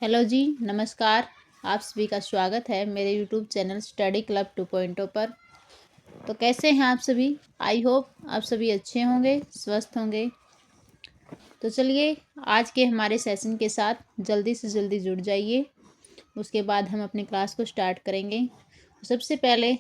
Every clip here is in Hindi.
हेलो जी, नमस्कार। आप सभी का स्वागत है मेरे यूट्यूब चैनल स्टडी क्लब 2.0 पर। तो कैसे हैं आप सभी? आई होप आप सभी अच्छे होंगे, स्वस्थ होंगे। तो चलिए आज के हमारे सेशन के साथ जल्दी से जल्दी जुड़ जाइए। उसके बाद हम अपनी क्लास को स्टार्ट करेंगे। सबसे पहले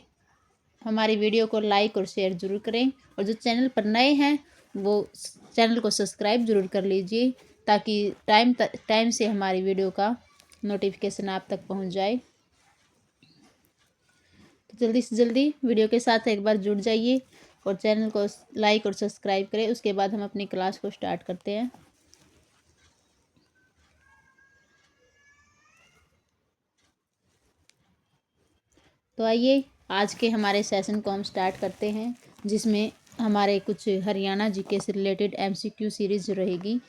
हमारी वीडियो को लाइक और शेयर ज़रूर करें, और जो चैनल पर नए हैं वो चैनल को सब्सक्राइब ज़रूर कर लीजिए, ताकि टाइम से हमारी वीडियो का नोटिफिकेशन आप तक पहुंच जाए। तो जल्दी से जल्दी वीडियो के साथ एक बार जुड़ जाइए और चैनल को लाइक और सब्सक्राइब करें। उसके बाद हम अपनी क्लास को स्टार्ट करते हैं। तो आइए आज के हमारे सेशन को हम स्टार्ट करते हैं, जिसमें हमारे कुछ हरियाणा जीके से रिलेटेड एमसीक्यू सीरीज रहेगी,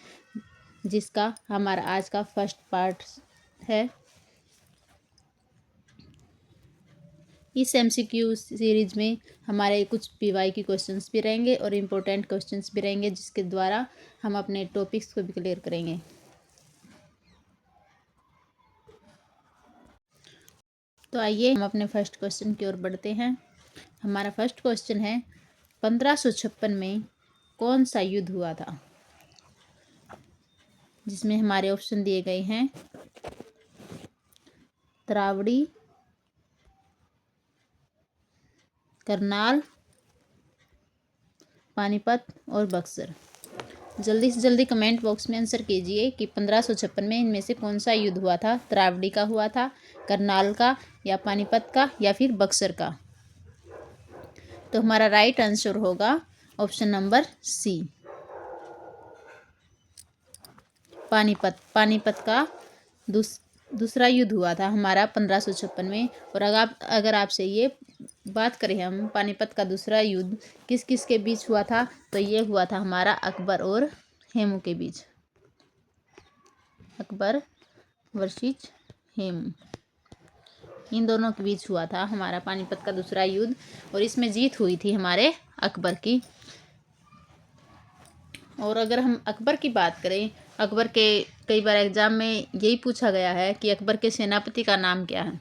जिसका हमारा आज का फर्स्ट पार्ट है। इस एमसीक्यू सीरीज में हमारे कुछ पीवाई के क्वेश्चंस भी रहेंगे और इम्पोर्टेंट क्वेश्चंस भी रहेंगे, जिसके द्वारा हम अपने टॉपिक्स को भी क्लियर करेंगे। तो आइए हम अपने फर्स्ट क्वेश्चन की ओर बढ़ते हैं। हमारा फर्स्ट क्वेश्चन है, 1556 में कौन सा युद्ध हुआ था? जिसमें हमारे ऑप्शन दिए गए हैं, तरावड़ी, करनाल, पानीपत और बक्सर। जल्दी से जल्दी कमेंट बॉक्स में आंसर कीजिए कि 1556 में इनमें से कौन सा युद्ध हुआ था? तरावड़ी का हुआ था, करनाल का, या पानीपत का, या फिर बक्सर का? तो हमारा राइट आंसर होगा option number C, Panipat. Panipat का दूसरा युद्ध हुआ था हमारा 1556 में। और अगर आपसे ये बात करें हम, पानीपत का दूसरा युद्ध किस किस के बीच हुआ था, तो ये हुआ था हमारा अकबर और हेमू के बीच। अकबर वर्सेस हेमू, इन दोनों के बीच हुआ था हमारा पानीपत का दूसरा युद्ध, और इसमें जीत हुई थी हमारे अकबर की। और अगर हम अकबर की बात करें, अकबर के कई बार एग्जाम में यही पूछा गया है कि अकबर के सेनापति का नाम क्या है।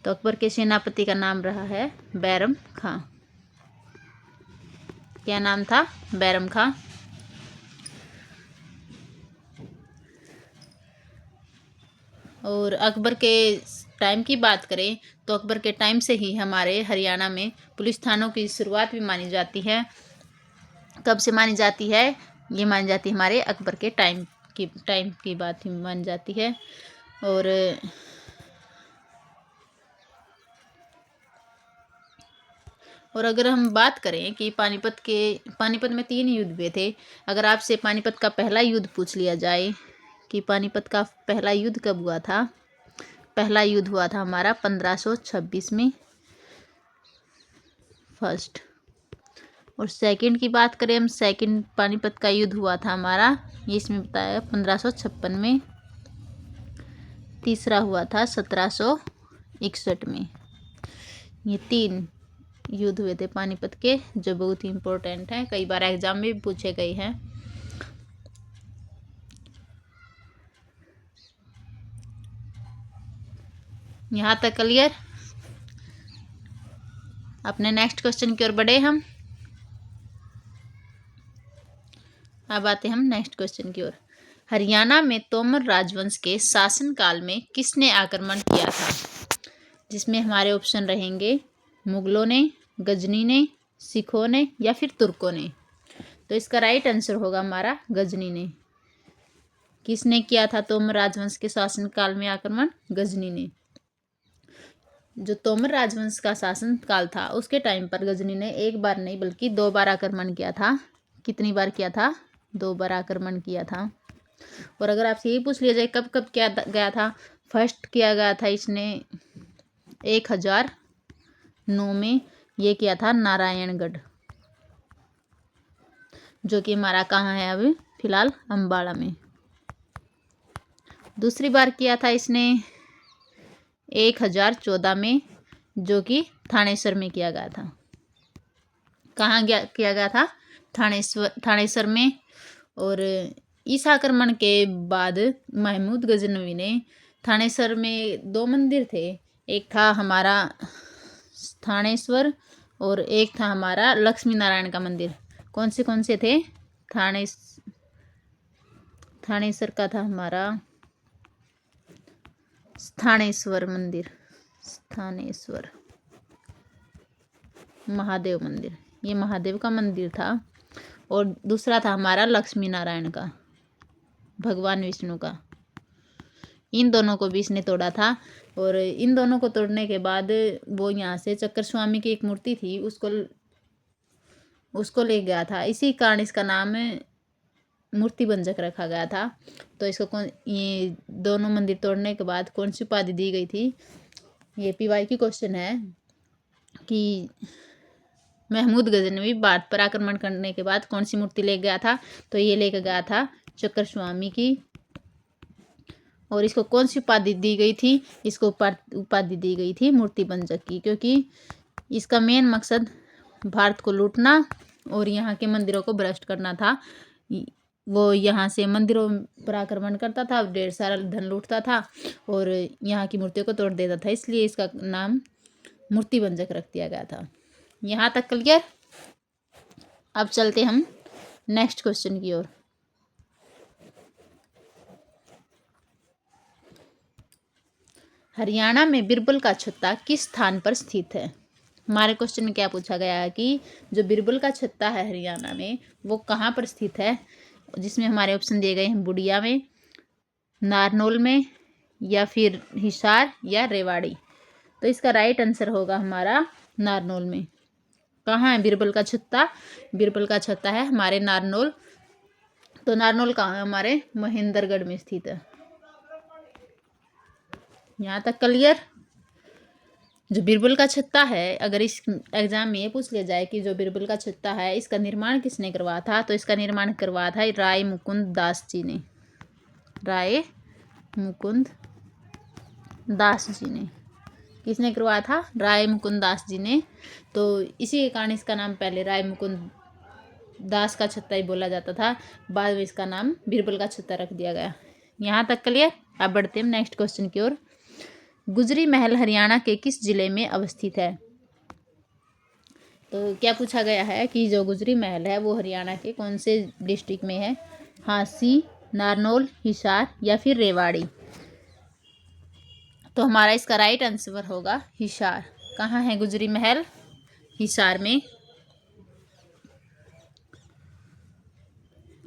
तो अकबर के सेनापति का नाम रहा है बैरम खां। क्या नाम था? बैरम खां। और अकबर के टाइम की बात करें तो अकबर के टाइम से ही हमारे हरियाणा में पुलिस थानों की शुरुआत भी मानी जाती है। कब से मानी जाती है? ये मानी जाती है हमारे अकबर के टाइम की बात ही मानी जाती है। और अगर हम बात करें कि पानीपत में 3 युद्ध हुए थे। अगर आपसे पानीपत का पहला युद्ध पूछ लिया जाए कि पानीपत का पहला युद्ध कब हुआ था, पहला युद्ध हुआ था हमारा 1526 में, फर्स्ट। और सेकंड की बात करें हम, सेकंड पानीपत का युद्ध हुआ था हमारा, ये इसमें बताया 1556 में। तीसरा हुआ था 1761 में। ये 3 युद्ध हुए थे पानीपत के, जो बहुत ही इम्पोर्टेंट हैं, कई बार एग्जाम में भी पूछे गए हैं। यहाँ तक क्लियर? अपने नेक्स्ट क्वेश्चन की ओर बढ़े हम। अब आते हम नेक्स्ट क्वेश्चन की ओर। हरियाणा में तोमर राजवंश के शासनकाल में किसने आक्रमण किया था? जिसमें हमारे ऑप्शन रहेंगे, मुगलों ने, गजनी ने, सिखों ने, या फिर तुर्कों ने। तो इसका राइट आंसर होगा हमारा गजनी ने। किसने किया था तोमर राजवंश के शासनकाल में आक्रमण? गजनी ने। जो तोमर राजवंश का शासन काल था उसके टाइम पर गजनी ने एक बार नहीं बल्कि 2 बार आक्रमण किया था। कितनी बार किया था? 2 बार आक्रमण किया था। और अगर आपसे यही पूछ लिया जाए कब कब किया गया था, फर्स्ट किया गया था इसने 1009 में। ये किया था नारायणगढ़, जो कि हमारा कहाँ है अभी फिलहाल? अम्बाड़ा में। दूसरी बार किया था इसने 1014 में, जो कि थानेसर में किया गया था। कहाँ किया गया था? थानेसर में। और इस आक्रमण के बाद महमूद गजनवी ने थानेसर में 2 मंदिर थे, एक था हमारा थानेश्वर और एक था हमारा लक्ष्मी नारायण का मंदिर। कौन से थे? थानेसर का था हमारा स्थानेश्वर मंदिर, स्थानेश्वर महादेव मंदिर, ये महादेव का मंदिर था। और दूसरा था हमारा लक्ष्मी नारायण का, भगवान विष्णु का। इन दोनों को भी इसने तोड़ा था। और इन दोनों को तोड़ने के बाद वो यहाँ से चक्कर स्वामी की एक मूर्ति थी, उसको ले गया था। इसी कारण इसका नाम मूर्ति भंजक रखा गया था। तो इसको ये दोनों मंदिर तोड़ने के बाद कौन सी उपाधि दी गई थी? ये पीवाई की क्वेश्चन है कि महमूद गजनवी भारत पर आक्रमण करने के बाद कौन सी मूर्ति ले गया था? तो ये लेकर गया था चक्कर स्वामी की। और इसको कौन सी उपाधि दी गई थी? इसको उपाधि दी गई थी मूर्ति भंजक की, क्योंकि इसका मेन मकसद भारत को लूटना और यहाँ के मंदिरों को भ्रष्ट करना था। वो यहाँ से मंदिरों पर आक्रमण करता था, ढेर सारा धन लूटता था और यहाँ की मूर्तियों को तोड़ देता था, इसलिए इसका नाम मूर्ति भंजक रख दिया गया था। यहाँ तक क्लियर? अब चलते हम नेक्स्ट क्वेश्चन की ओर। हरियाणा में बिरबल का छत्ता किस स्थान पर स्थित है? हमारे क्वेश्चन में क्या पूछा गया है कि जो बिरबल का छत्ता है हरियाणा में वो कहाँ पर स्थित है? जिसमें हमारे ऑप्शन दिए गए हैं बुढ़िया में, नारनौल में, या फिर हिसार या रेवाड़ी। तो इसका राइट आंसर होगा हमारा नारनौल में। कहाँ है बिरबल का छत्ता? बिरबल का छत्ता है हमारे नारनौल। तो नारनौल कहाँ है? हमारे महेंद्रगढ़ में स्थित है। यहाँ तक क्लियर? जो बिरबल का छत्ता है, अगर इस एग्जाम में ये पूछ लिया जाए कि जो बिरबल का छत्ता है इसका निर्माण किसने करवाया था, तो इसका निर्माण करवाया था राय मुकुंद दास जी ने। राय मुकुंद दास जी ने। किसने करवाया था? राय मुकुंद दास जी ने। तो इसी के कारण इसका नाम पहले राय मुकुंद दास का छत्ता ही बोला जाता था, बाद में इसका नाम बिरबल का छत्ता रख दिया गया। यहाँ तक क्लियर? अब बढ़ते हैं नेक्स्ट क्वेश्चन की ओर। गुजरी महल हरियाणा के किस जिले में अवस्थित है? तो क्या पूछा गया है कि जो गुजरी महल है वो हरियाणा के कौन से डिस्ट्रिक्ट में है? हांसी, नारनौल, हिसार या फिर रेवाड़ी। तो हमारा इसका राइट आंसर होगा हिसार। कहाँ है गुजरी महल? हिसार में।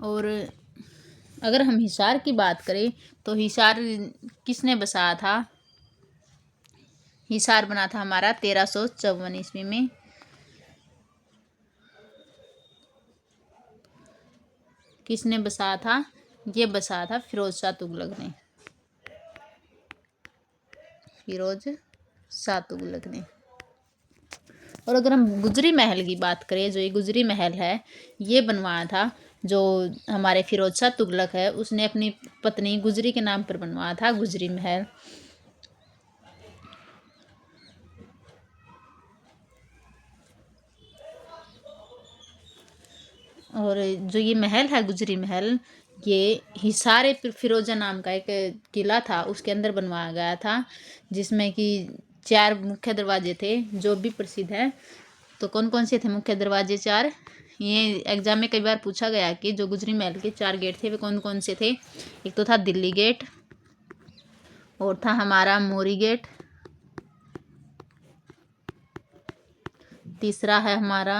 और अगर हम हिसार की बात करें तो हिसार किसने बसाया था? हिसार बना था हमारा 1354 ईस्वी में। किसने बसाया था? ये बसाया था फिरोज शाह तुगलक ने। फिरोज शाह तुगलक ने। और अगर हम गुजरी महल की बात करें, जो ये गुजरी महल है ये बनवाया था जो हमारे फिरोज शाह तुगलक है, उसने अपनी पत्नी गुजरी के नाम पर बनवाया था गुजरी महल। और जो ये महल है गुजरी महल, ये हिसार फिरोजा नाम का एक किला था उसके अंदर बनवाया गया था, जिसमें कि 4 मुख्य दरवाजे थे जो भी प्रसिद्ध है। तो कौन कौन से थे मुख्य दरवाजे 4? ये एग्जाम में कई बार पूछा गया कि जो गुजरी महल के 4 गेट थे वे कौन कौन से थे। एक तो था दिल्ली गेट, और था हमारा मोरी गेट, तीसरा है हमारा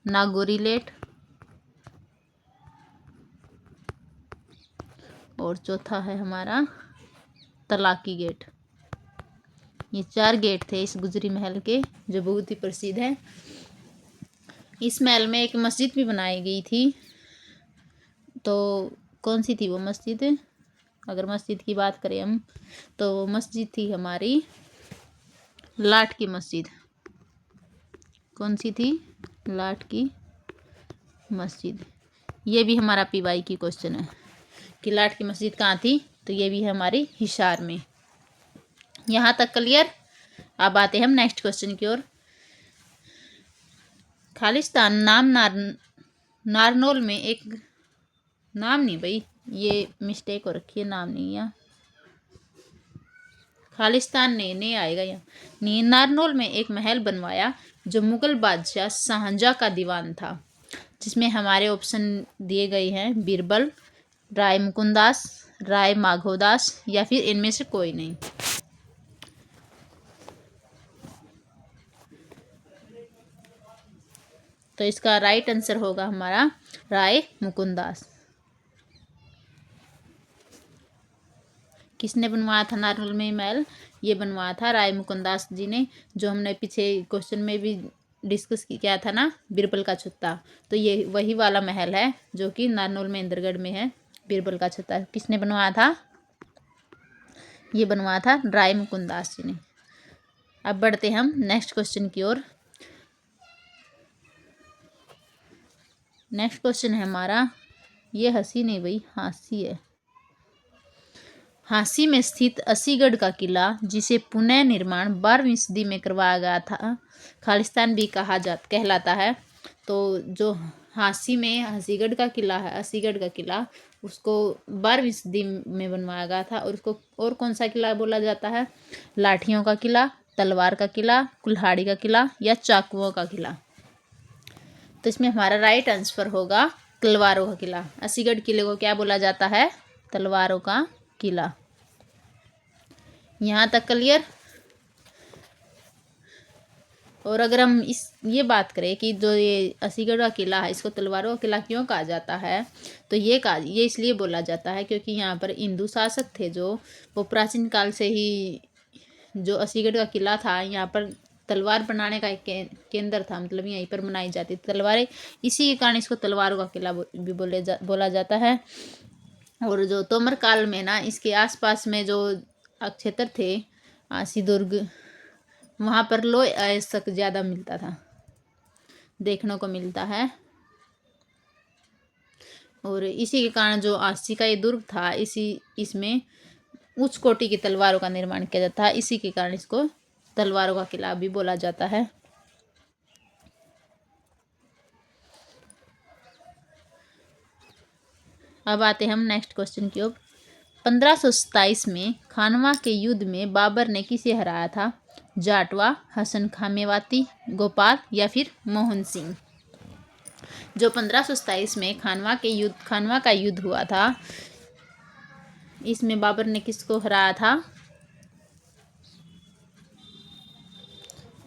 नागौरी गेट, और चौथा है हमारा तलाकी गेट। ये 4 गेट थे इस गुजरी महल के जो बहुत ही प्रसिद्ध है। इस महल में एक मस्जिद भी बनाई गई थी। तो कौन सी थी वो मस्जिद? अगर मस्जिद की बात करें हम तो मस्जिद थी हमारी लाट की मस्जिद। कौन सी थी? लाट की मस्जिद। ये भी हमारा पीवाई की क्वेश्चन है कि लाट की मस्जिद कहाँ थी, तो ये भी है हमारी हिसार में। यहाँ तक क्लियर? अब आते हैं हम नेक्स्ट क्वेश्चन की ओर। खालिस्तान नाम नारनौल में एक नाम नहीं भाई, ये मिस्टेक हो रखी है, नाम नहीं है। खालिस्तान ने आएगा यहाँ। नारनौल में एक महल बनवाया जो मुगल बादशाह शाहजहां का दीवान था, जिसमें हमारे ऑप्शन दिए गए हैं बीरबल, राय मुकुंदास, राय माधोदास या फिर इनमें से कोई नहीं। तो इसका राइट आंसर होगा हमारा राय मुकुंदास। किसने बनवाया था नारनौल में महल? ये बनवाया था राय मुकुंदास जी ने, जो हमने पीछे क्वेश्चन में भी डिस्कस किया था ना, बीरबल का छत्ता। तो ये वही वाला महल है जो कि नारनौल में इंद्रगढ़ में है, बीरबल का छत्ता। किसने बनवाया था? ये बनवाया था राय मुकुंदास जी ने। अब बढ़ते हम नेक्स्ट क्वेश्चन की ओर। नेक्स्ट क्वेश्चन है हमारा, ये हंसी नहीं भाई, हांसी है। हांसी में स्थित असीगढ़ का किला, जिसे पुनः निर्माण 12वीं सदी में करवाया गया था, खालिस्तान भी कहलाता है। तो जो हांसी में हंसीगढ़ का किला है, असीगढ़ का किला, उसको 12वीं सदी में बनवाया गया था। और उसको और कौन सा किला बोला जाता है? लाठियों का किला, तलवार का किला, कुल्हाड़ी का किला या चाकुओं का किला? तो इसमें हमारा राइट आंसर होगा तलवारों का किला। असीगढ़ किले को क्या बोला जाता है? तलवारों का किला। यहाँ तक क्लियर? और अगर हम ये बात करें कि जो ये असीगढ़ का किला है, इसको तलवारों का किला क्यों कहा जाता है? तो ये इसलिए बोला जाता है क्योंकि यहाँ पर हिंदू शासक थे जो, वो प्राचीन काल से ही जो असीगढ़ का किला था, यहाँ पर तलवार बनाने का एक केंद्र था, मतलब यहीं पर बनाई जाती थी तलवारें। इसी के कारण इसको तलवारों का किला भी बोला जाता है। और जो तोमर काल में ना, इसके आसपास में जो क्षेत्र थे, आसी दुर्ग, वहाँ पर लोह अयस्क ज़्यादा मिलता था, देखने को मिलता है। और इसी के कारण जो आसी का ये दुर्ग था, इसमें उच्च कोटि की तलवारों का निर्माण किया जाता है। इसी के कारण इसको तलवारों का किला भी बोला जाता है। अब आते हम नेक्स्ट क्वेश्चन की ओर। 1527 में खानवा के युद्ध में बाबर ने किसे हराया था? जाटवा, हसन खां मेवाती, गोपाल या फिर मोहन सिंह? जो 1527 में खानवा का युद्ध हुआ था, इसमें बाबर ने किसको हराया था?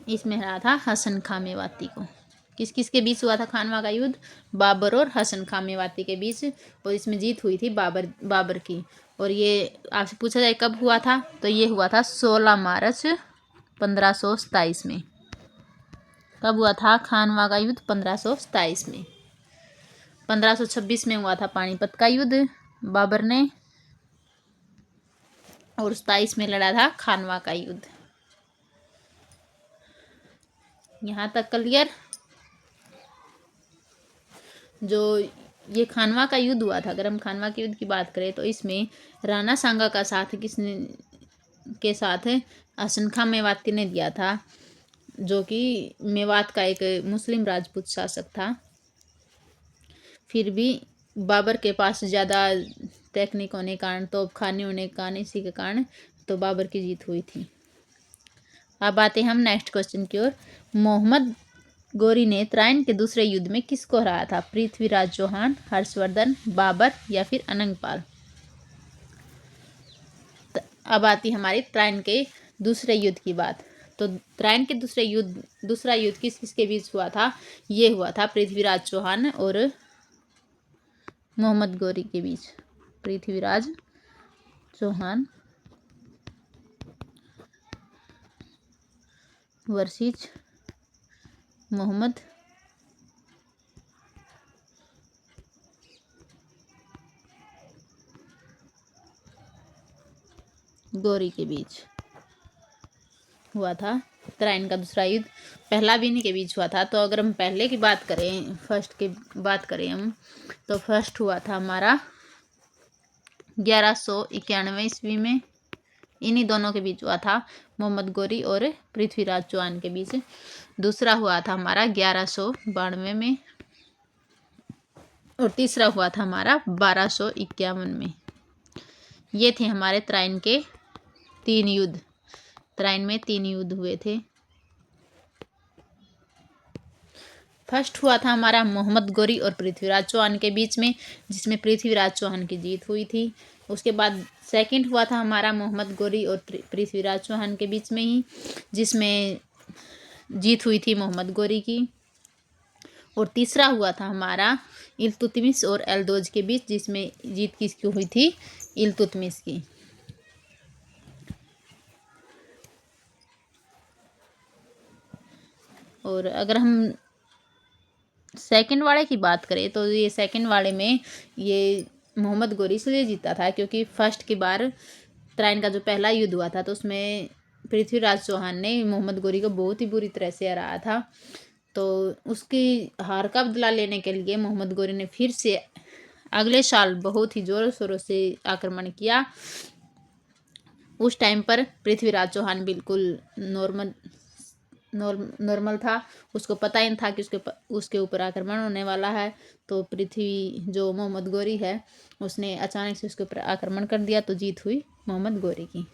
इसमें हराया था हसन खां मेवाती को। किस किस के बीच हुआ था खानवा का युद्ध? बाबर और हसन खां मेवाती के बीच। और इसमें जीत हुई थी बाबर की। और ये आपसे पूछा जाए कब हुआ था, तो ये हुआ था 16 मार्च 1527 में। कब हुआ था खानवा का युद्ध? 1527 में। 1526 में हुआ था पानीपत का युद्ध बाबर ने, और 27 में लड़ा था खानवा का युद्ध। यहाँ तक क्लियर? जो ये खानवा का युद्ध हुआ था, अगर हम खानवा के युद्ध की बात करें तो इसमें राणा सांगा का साथ के साथ हसन खां मेवाती ने दिया था, जो कि मेवात का एक मुस्लिम राजपूत शासक था। फिर भी बाबर के पास ज़्यादा टेक्निक होने के कारण, तोपखाने होने के कारण, इसी के कारण तो बाबर की जीत हुई थी। अब आते हम नेक्स्ट क्वेश्चन की ओर। मोहम्मद गोरी ने तराइन के दूसरे युद्ध में किसको हराया था? पृथ्वीराज चौहान, हर्षवर्धन, बाबर या फिर अनंगपाल? अब आती हमारी तराइन के दूसरे युद्ध की बात। तो तराइन के दूसरा युद्ध किस किस के बीच हुआ था? ये हुआ था पृथ्वीराज चौहान और मोहम्मद गोरी के बीच। पृथ्वीराज चौहान वर्सेस मोहम्मद गोरी के बीच हुआ था तराइन का दूसरा युद्ध। पहला भी इन्हीं के बीच हुआ था। तो अगर हम पहले की बात करें, फर्स्ट की बात करें हम, तो फर्स्ट हुआ था हमारा 1191 ईस्वी में। इन्हीं दोनों के बीच हुआ था, मोहम्मद गोरी और पृथ्वीराज चौहान के बीच। दूसरा हुआ था हमारा 1192 में। और तीसरा हुआ था हमारा 1251 में। ये थे हमारे तराइन के 3 युद्ध। तराइन में 3 युद्ध हुए थे। फर्स्ट हुआ था हमारा मोहम्मद गोरी और पृथ्वीराज चौहान के बीच में, जिसमें पृथ्वीराज चौहान की जीत हुई थी। उसके बाद सेकंड हुआ था हमारा मोहम्मद गोरी और पृथ्वीराज चौहान के बीच में ही, जिसमें जीत हुई थी मोहम्मद गोरी की। और तीसरा हुआ था हमारा इल्तुतमिश और एल्दोज के बीच, जिसमें जीत किसकी हुई थी? इल्तुतमिश की। और अगर हम सेकंड वाले की बात करें तो ये सेकंड वाले में ये मोहम्मद गोरी इसलिए जीता था क्योंकि फर्स्ट की बार तराइन का जो पहला युद्ध हुआ था तो उसमें पृथ्वीराज चौहान ने मोहम्मद गोरी को बहुत ही बुरी तरह से हराया था। तो उसकी हार का बदला लेने के लिए मोहम्मद गोरी ने फिर से अगले साल बहुत ही जोरों शोरों से आक्रमण किया। उस टाइम पर पृथ्वीराज चौहान बिल्कुल नॉर्मल था, उसको पता ही नहीं था कि उसके ऊपर आक्रमण होने वाला है। तो पृथ्वी जो मोहम्मद गोरी है उसने अचानक से उसके ऊपर आक्रमण कर दिया, तो जीत हुई मोहम्मद गोरी की।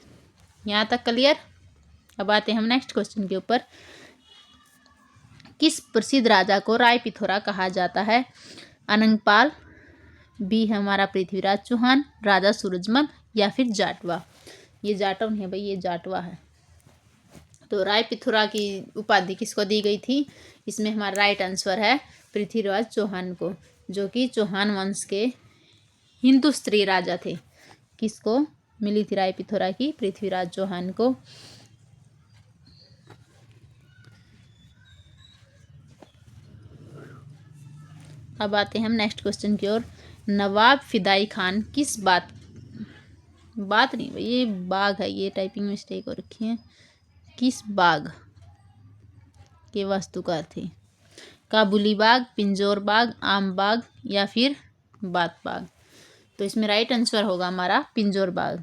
यहाँ तक क्लियर। अब आते हैं हम नेक्स्ट क्वेश्चन के ऊपर। किस प्रसिद्ध राजा को राय पिथौरा कहा जाता है? अनंगपाल, बी है हमारा पृथ्वीराज चौहान, राजा सूरजमल या फिर जाटवा। ये जाटव नहीं है भाई, ये जाटवा है। तो राय पिथौरा की उपाधि किसको दी गई थी? इसमें हमारा राइट आंसर है पृथ्वीराज चौहान को, जो कि चौहान वंश के हिंदू स्त्री राजा थे। किसको मिली थी राय पिथौरा की? पृथ्वीराज चौहान को। अब आते हैं हम नेक्स्ट क्वेश्चन की ओर। नवाब फिदाई खान किस बात नहीं भाई, ये बाग है, ये टाइपिंग मिस्टेक हो रखी है। किस बाग के वास्तुकार थे? काबुली बाग, पिंजौर बाग, आम बाग या फिर बात बाग। तो इसमें राइट आंसर होगा हमारा पिंजौर बाग।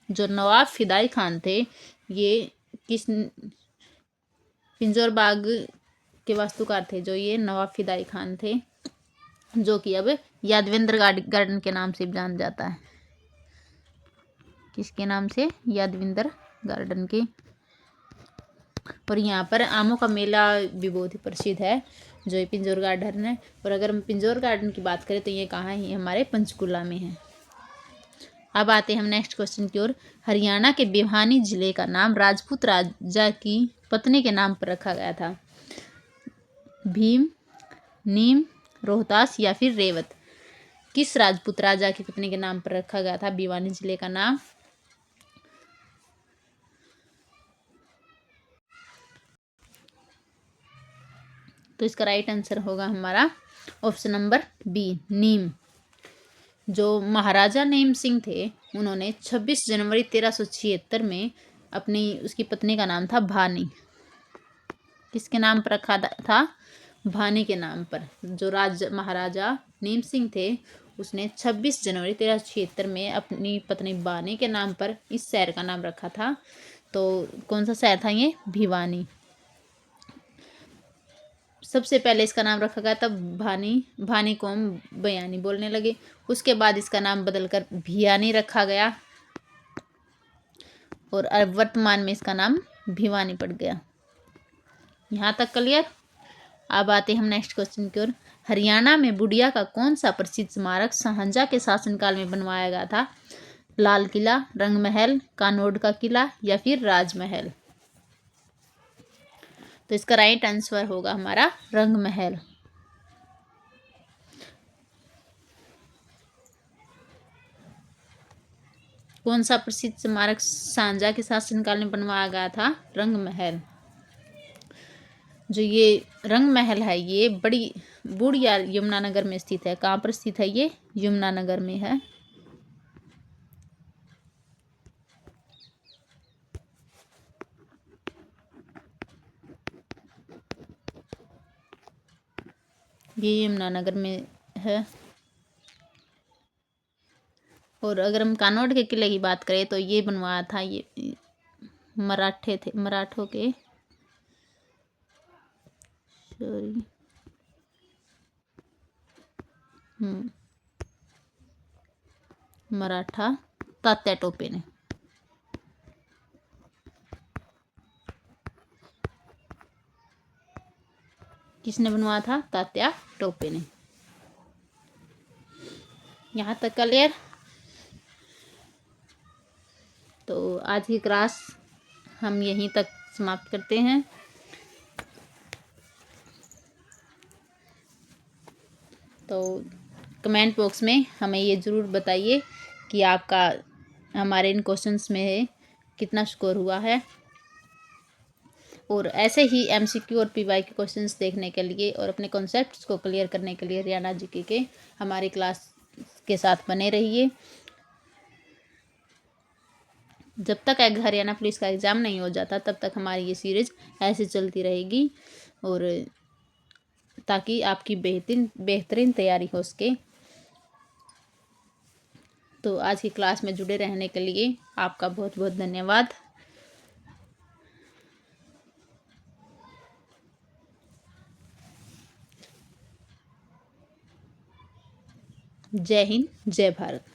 जो नवाब फिदाई खान थे ये किस पिंजौर बाग के वास्तुकार थे, जो ये नवाब फिदाई खान थे, जो कि अब यादविंद्र गार्डन के नाम से जाना जाता है। किसके नाम से? यादविंद्र गार्डन के। और यहाँ पर आमों का मेला भी बहुत ही प्रसिद्ध है, जो ये पिंजौर गार्डन है। और अगर हम पिंजौर गार्डन की बात करें तो ये कहाँ है? हमारे पंचकुला में है। अब आते हैं हम नेक्स्ट क्वेश्चन की ओर। हरियाणा के भिवानी जिले का नाम राजपूत राजा की पत्नी के नाम पर रखा गया था। भीम, नीम, रोहतास या फिर रेवत। किस राजपूत राजा की पत्नी के नाम पर रखा गया था भिवानी जिले का नाम? तो इसका राइट आंसर होगा हमारा ऑप्शन नंबर बी, नीम। जो महाराजा नीम सिंह थे उन्होंने 26 जनवरी 1376 में उसकी पत्नी का नाम था भानी। किसके नाम पर रखा था? भानी के नाम पर। जो महाराजा नीम सिंह थे उसने 26 जनवरी 1376 में अपनी पत्नी भानी के नाम पर इस शहर का नाम रखा था। तो कौन सा शहर था ये? भिवानी। सबसे पहले इसका नाम रखा गया तब भानी को हम बयानी बोलने लगे। उसके बाद इसका नाम बदलकर भियानी रखा गया और अब वर्तमान में इसका नाम भिवानी पड़ गया। यहाँ तक क्लियर। अब आते हम नेक्स्ट क्वेश्चन की ओर। हरियाणा में बुढ़िया का कौन सा प्रसिद्ध स्मारक शाहजहां के शासनकाल में बनवाया गया था? लाल किला, रंग महल, कानोड का किला या फिर राजमहल। तो इसका राइट आंसर होगा हमारा रंग महल। कौन सा प्रसिद्ध स्मारक शाहजहां के शासनकाल में बनवाया गया था? रंग महल। जो ये रंग महल है ये बुढ़िया यमुनानगर में स्थित है। कहाँ पर स्थित है ये? यमुनानगर में है। ये यमुनानगर में है। और अगर हम कानोड के किले की बात करें तो ये बनवाया था ये मराठों के, सॉरी, मराठा तात्या टोपे ने। किसने बनवाया था? तात्या टोपे ने। यहाँ तक क्लियर? तो आज की क्लास हम यहीं तक समाप्त करते हैं। तो कमेंट बॉक्स में हमें ये ज़रूर बताइए कि आपका हमारे इन क्वेश्चंस में कितना स्कोर हुआ है। और ऐसे ही एमसीक्यू और पीवाई के क्वेश्चंस देखने के लिए और अपने कॉन्सेप्ट्स को क्लियर करने के लिए रियाना जीके के हमारी क्लास के साथ बने रहिए। जब तक हरियाणा पुलिस का एग्ज़ाम नहीं हो जाता तब तक हमारी ये सीरीज़ ऐसे चलती रहेगी, और ताकि आपकी बेहतरीन तैयारी हो सके। तो आज की क्लास में जुड़े रहने के लिए आपका बहुत बहुत धन्यवाद। जय हिंद, जय भारत।